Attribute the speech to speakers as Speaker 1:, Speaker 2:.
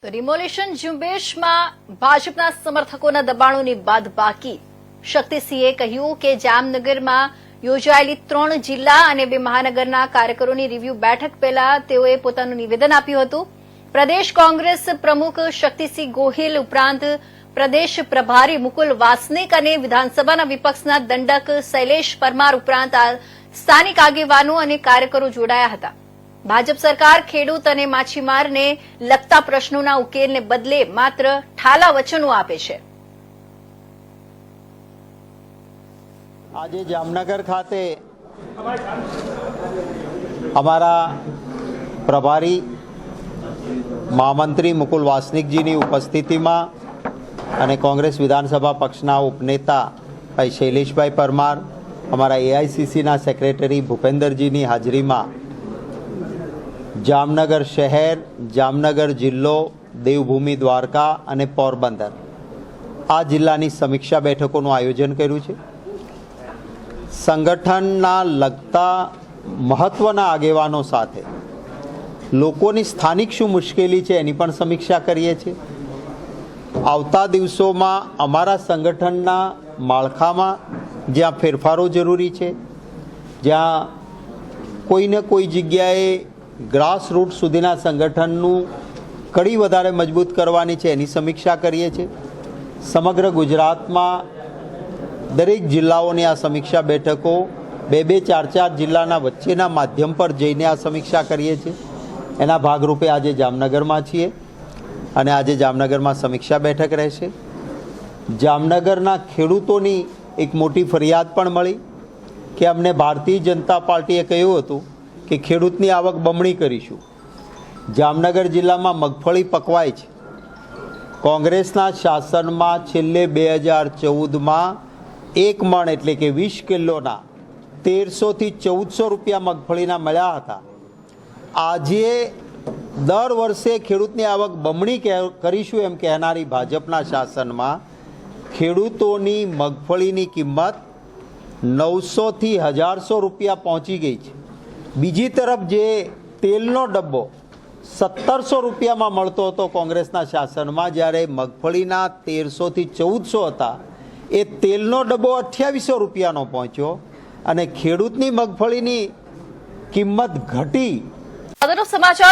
Speaker 1: તો રિમોલ્યુશન ઝુંબેશમાં ભાજપના સમર્થકોના દબાણોની બાદબાકી શક્તિસિંહે કહ્યું કે જામનગરમાં યોજાયેલી 3 જિલ્લા અને 2 મહાનગરના કાર્યકરોની રિવ્યુ બેઠક પહેલા તેઓએ પોતાનું નિવેદન આપ્યું હતું। પ્રદેશ કોંગ્રેસ પ્રમુખ શક્તિસિંહ ગોહિલ ઉપરાંત પ્રદેશ પ્રભારી મુકુલ વાસનિક અને વિધાનસભાના વિપક્ષના દંડક શૈલેષ પરમાર ઉપરાંત સ્થાનિક આગેવાનો અને કાર્યકરો જોડાયા હતા। ભાજપ સરકાર ખેડૂત અને માછીમારને લગતા પ્રશ્નોના ઉકેલને બદલે માત્ર ઠાલા વચનો આપે છે।
Speaker 2: આજે જામનગર ખાતે અમારા પ્રભારી મહામંત્રી મુકુલ વાસનિકજીની ઉપસ્થિતિમાં અને કોંગ્રેસ વિધાનસભા પક્ષના ઉપનેતા ભાઈ શૈલેષભાઈ પરમાર, અમારા એઆઈસીસીના સેક્રેટરી ભૂપેન્દ્રજીની હાજરીમાં જામનગર શહેર, જામનગર જિલ્લો, દેવભૂમિ દ્વારકા અને પોરબંદર આ જિલ્લાની સમીક્ષા બેઠકોનું આયોજન કર્યું છે। સંગઠનના લગતા મહત્વના આગેવાનો સાથે લોકોની સ્થાનિક શું મુશ્કેલી છે એની પણ સમીક્ષા કરીએ છીએ। આવતા દિવસોમાં અમારા સંગઠનના માળખામાં જ્યાં ફેરફારો જરૂરી છે, જ્યાં કોઈને કોઈ જગ્યાએ ગ્રાસરૂટ સુધીના સંગઠનનું કડી વધારે મજબૂત કરવાની છે એની સમીક્ષા કરીએ છીએ। સમગ્ર ગુજરાતમાં દરેક જિલ્લાઓની આ સમીક્ષા બેઠકો 2-2, 4-4 જિલ્લાના વચ્ચેના માધ્યમ પર જઈને આ સમીક્ષા કરીએ છીએ। એના ભાગરૂપે આજે જામનગરમાં છીએ અને આજે જામનગરમાં સમીક્ષા બેઠક રહેશે। જામનગરના ખેડૂતોની એક મોટી ફરિયાદ પણ મળી કે અમને ભારતીય જનતા પાર્ટીએ કહ્યું હતું કે ખેડૂતની આવક બમણી કરીશું। જામનગર જિલ્લામાં મગફળી પકવાય છે। કોંગ્રેસના શાસનમાં છેલ્લે 2014માં 1 મણ એટલે કે 20 કિલોના 1300 થી 1400 રૂપિયા મગફળીના મળ્યા હતા। આજે દર વર્ષે ખેડૂતની આવક બમણી કરીશું એમ કહેનારી ભાજપના શાસનમાં ખેડૂતોની મગફળીની કિંમત 900 થી 1100 રૂપિયા પહોંચી ગઈ છે। બીજી તરફ જે તેલનો ડબ્બો 1700 રૂપિયામાં મળતો હતો કોંગ્રેસના શાસનમાં, જ્યારે મગફળીના 1300 થી 1400 હતા, એ તેલનો ડબ્બો 2800 રૂપિયાનો પહોંચ્યો અને ખેડૂતની મગફળીની કિંમત ઘટી।
Speaker 1: સમાચાર